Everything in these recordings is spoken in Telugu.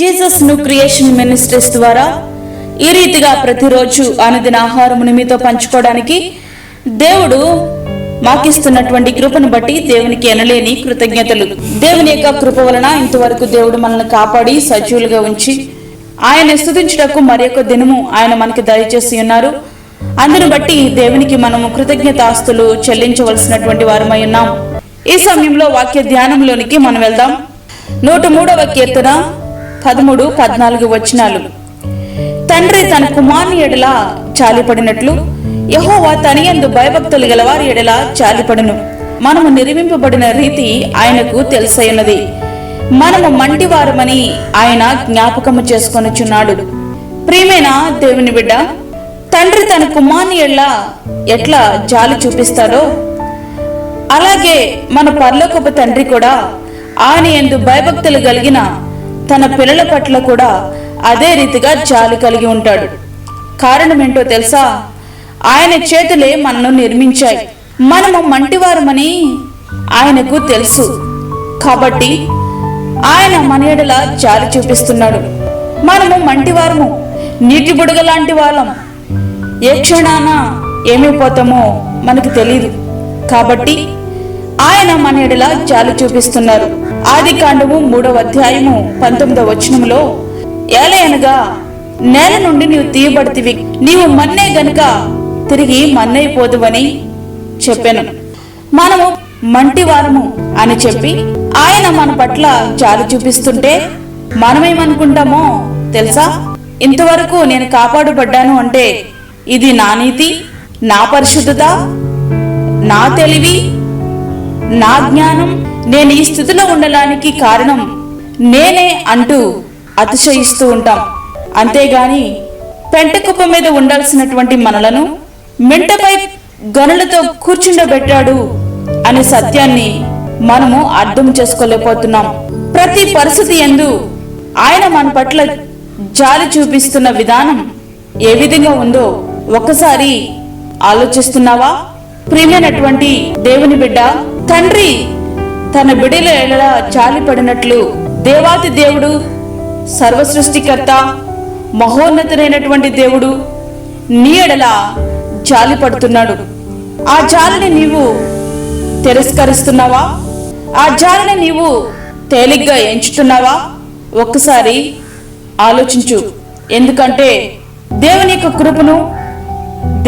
జీసస్ న్యూ క్రియేషన్ మినిస్ట్రీస్ ద్వారా ఈ రీతిగా ప్రతిరోజు అనుదిన ఆహారమును మీతో పంచుకోవడానికి దేవుడు మాకిస్తున్నటువంటి కృపను బట్టి దేవునికి ఎనలేని కృతజ్ఞతలు. దేవుని యొక్క కృప వలన ఇంతవరకు దేవుడు మనల్ని కాపాడి సజీవులుగా ఉంచి ఆయన స్తుతించుటకు మరి ఒక దినము ఆయన మనకి దయచేసి ఉన్నారు. అందును బట్టి దేవునికి మనము కృతజ్ఞతాస్తులు చెల్లించవలసినటువంటి వారమై ఉన్నాం. ఈ సమయంలో వాక్య ధ్యానంలోనికి మనం వెళ్దాం. 103వ కీర్తన 13-14 వచనాలు. తండ్రి తన కుమారుని ఎడల జాలిపడినట్లు యెహోవా తనయందు భయభక్తులు గలవారి ఎడల జాలిపడును. మనము నిర్మింపబడిన రీతి ఆయనకు తెలుసైనది. మనము మంటివారమని ఆయన జ్ఞాపకము చేసుకొనుచున్నాడు. ప్రియమైన దేవుని బిడ్డ, తండ్రి తన కుమారుని ఎడల ఎట్లా జాలి చూపిస్తాడో అలాగే మన పరలోకపు తండ్రి కూడా ఆయన యందు భయభక్తులు కలిగిన తన పిల్లల పట్ల కూడా అదే రీతిగా జాలి కలిగి ఉంటాడు. కారణం ఏంటో తెలుసా? ఆయన చేతులే మనను నిర్మించాయి. మనము మంటివారమని ఆయనకు తెలుసు. కాబట్టి ఆయన మన ఎడల జాలి చూపిస్తున్నాడు. మనము మంటివారము, నీటి బుడగ లాంటి వాళ్ళం. ఏ క్షణాన ఏమైపోతామో మనకు తెలియదు. కాబట్టి ఆయన మన ఎడల జాలి చూపిస్తున్నారు. ఆదికాండము 3వ అధ్యాయము 19వ వచనములో, ఏలయనగా నేల నుండి నీవు తీయబడితివి, నీవు మన్నే గనుక తిరిగి మన్నైపోదువని చెప్పాను. మనము మంటివారము అని చెప్పి ఆయన మన పట్ల జాలి చూపిస్తుంటే మనమేమనుకుంటామో తెలుసా? ఇంతవరకు నేను కాపాడబడ్డాను అంటే ఇది నా నీతి, నా పరిశుద్ధత, నా తెలివి, నా జ్ఞానం, నేను ఈ స్థితిలో ఉండడానికి కారణం నేనే అంటూ అతిశయిస్తూ ఉంటాం. అంతేగాని పెంటకుప్ప మీద ఉండాల్సినటువంటి మనలను మెంటపై గనులతో కూర్చుండబెట్టాడు అనే సత్యాన్ని మనము అర్థం చేసుకోలేకపోతున్నాం. ప్రతి పరిస్థితి యందు ఆయన మన పట్ల జాలి చూపిస్తున్న విధానం ఏ విధంగా ఉందో ఒక్కసారి ఆలోచిస్తున్నావా? ప్రియమైనటువంటి దేవుని బిడ్డ, తండ్రి తన బిడ్డల ఎడల జాలి పడినట్లు దేవాతి దేవుడు, సర్వసృష్టికర్త, మహోన్నతుడైనటువంటి దేవుడు నీ ఎడల జాలి పడుతున్నాడు. ఆ జాలిని నీవు తిరస్కరిస్తున్నావా? ఆ జాలిని నీవు తేలిగ్గా ఎంచుతున్నావా? ఒక్కసారి ఆలోచించు. ఎందుకంటే దేవుని యొక్క కృపను,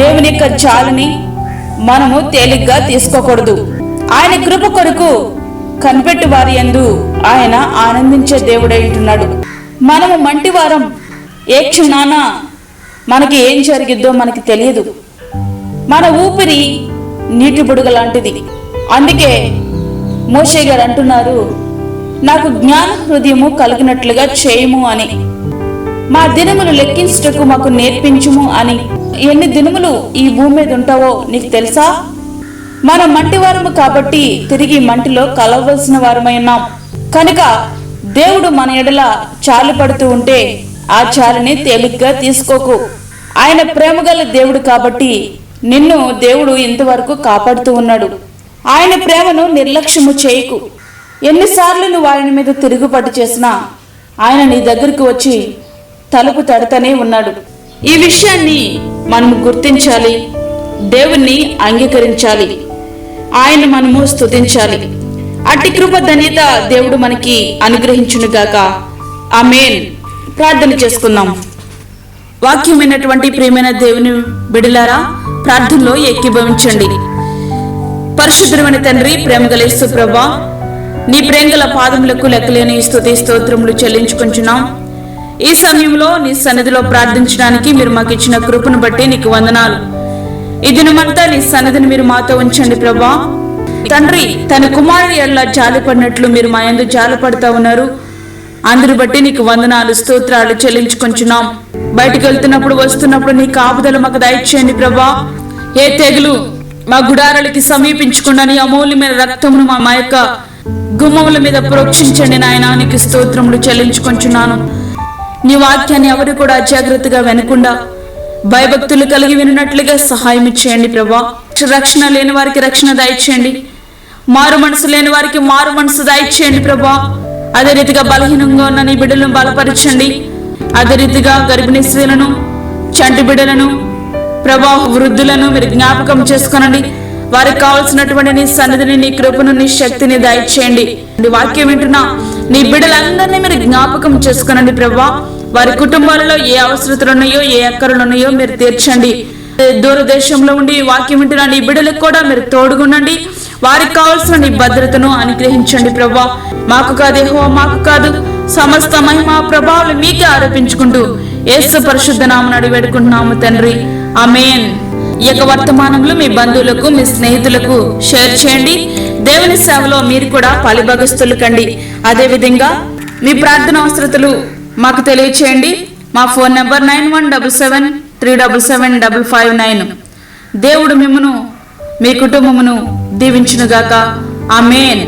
దేవుని యొక్క జాలిని మనము తేలిగ్గా తీసుకోకూడదు. ఆయన కృప కొరకు కనిపెట్టి వారి యందు ఆయన ఆనందించే దేవుడై ఉంటున్నాడు. మనము మంటివారం. ఏ క్షణాన మనకి ఏం జరిగిద్దో మనకి తెలియదు. మన ఊపిరి నీటి బుడగ లాంటిది. అందుకే మోషే గారు అంటున్నారు, నాకు జ్ఞాన హృదయము కలిగినట్లుగా చేయము అని, మా దినములు లెక్కించుటకు మాకు నేర్పించుము అని. ఎన్ని దినములు ఈ భూమి మీద ఉంటావో నీకు తెలుసా? మనం మంటివారము కాబట్టి తిరిగి మంటిలో కలవలసిన వారమై ఉన్నాం. కనుక దేవుడు మన ఎడల చాలు పడుతూ ఉంటే ఆ చాలుని తేలిగ్గా తీసుకోకు. ఆయన ప్రేమగల దేవుడు కాబట్టి నిన్ను దేవుడు ఇంతవరకు కాపాడుతూ ఉన్నాడు. ఆయన ప్రేమను నిర్లక్ష్యము చేయకు. ఎన్నిసార్లు నువ్వు ఆయన మీద తిరుగుబాటు చేసినా ఆయన నీ దగ్గరికి వచ్చి తలుపు తడతనే ఉన్నాడు. ఈ విషయాన్ని మనము గుర్తించాలి, దేవుణ్ణి అంగీకరించాలి, ఆయన మనము స్తుతించాలి. అట్టి కృప ధన్యత దేవుడు మనకి అనుగ్రహించునుగాక. ఆమేన్. ప్రార్థన చేసుకుందాం. వాక్యమైనటువంటి ప్రియమైన దేవుని బిడ్డలారా, ప్రార్థనలో ఏకీభవించండి. పరిశుద్ధమైన తండ్రి, ప్రేమగల యేసు ప్రభువా, నీ ప్రేమగల పాదములకు లెక్కలేని స్తుతి స్తోత్రములు చెల్లించుకుంటున్నాం. ఈ సమయంలో నీ సన్నిధిలో ప్రార్థించడానికి మీరు మాకు ఇచ్చిన కృపను బట్టి నీకు వందనాలు. ఈ దినమంతా నీ సన్నిధిని మీరు మాతో ఉంచండి ప్రభువా. తండ్రి తన కుమారుని ఎడల జాలి పడినట్లు మీరు మా యందు జాలి పడుతూ ఉన్నారు. అందరి బట్టి నీకు వందనాలు, స్తోత్రాలు చెల్లించుకుంటున్నాం. బయటకు వెళ్తున్నప్పుడు వస్తున్నప్పుడు నీ కాపుదల మాకు దయచేయండి ప్రభా. ఏ తెగులు మా గుడారాలకి సమీపించకుండా నీ అమూల్యమైన రక్తమును మా యొక్క గుమ్మముల మీద ప్రోక్షించండి నాయనా. నీకు స్తోత్రములు చెల్లించుకుంటున్నాను. నీ వాక్యాన్ని ఎవరు కూడా అజాగ్రత్తగా వినకుండా భయభక్తులు కలిగి వినట్లుగా సహాయం ఇచ్చేయండి ప్రభా. రక్షణ లేని వారికి రక్షణ దయచేయండి, మారు మనసు లేని వారికి మారు మనసు దయచేయండి ప్రభా. అదే రీతిగా బలహీనంగా ఉన్న నీ బిడ్డలను బలపరచండి. అదే రీతిగా గర్భిణీ స్త్రీలను, చంటి బిడ్డలను, ప్రభా వృద్ధులను మీరు జ్ఞాపకం చేసుకోనండి. వారికి కావాల్సినటువంటి నీ సన్నిధిని, నీ కృపను, నీ శక్తిని దయచేయండి. వాక్యం వింటున్నా నీ బిడ్డలందరినీ మీరు జ్ఞాపకం చేసుకోనండి ప్రభా. వారి కుటుంబాలలో ఏ అవసరతలు ఉన్నాయో, ఏ అక్కరలు ఉన్నాయో మీరు తీర్చండి. దూరదేశంలో ఉండి వాక్యం వింటున్న నీ బిడ్డలకు కూడా మీరు తోడుగుండండి. వారికి కావాల్సిన నీ భద్రతను అనుగ్రహించండి ప్రభా. మాకు కాదు యెహోవా, మాకు కాదు, సమస్త మహిమ ప్రభావాలు మీకే ఆరోపించుకుంటూ యేసు పరిశుద్ధ నామమున అడిగి వేడుకుంటున్నాము తండ్రి, ఆమేన్. ఈ యొక్క వర్తమానంలో మీ బంధువులకు, మీ స్నేహితులకు షేర్ చేయండి. దేవుని సేవలో మీరు కూడా పాలిభాగస్తులు కండి. అదేవిధంగా మీ ప్రార్థన అవసరతలు మాకు తెలియచేయండి. మా ఫోన్ నంబర్ 9177377559. దేవుడు మిమ్మును, మీ కుటుంబమును దీవించునుగాక. ఆమేన్.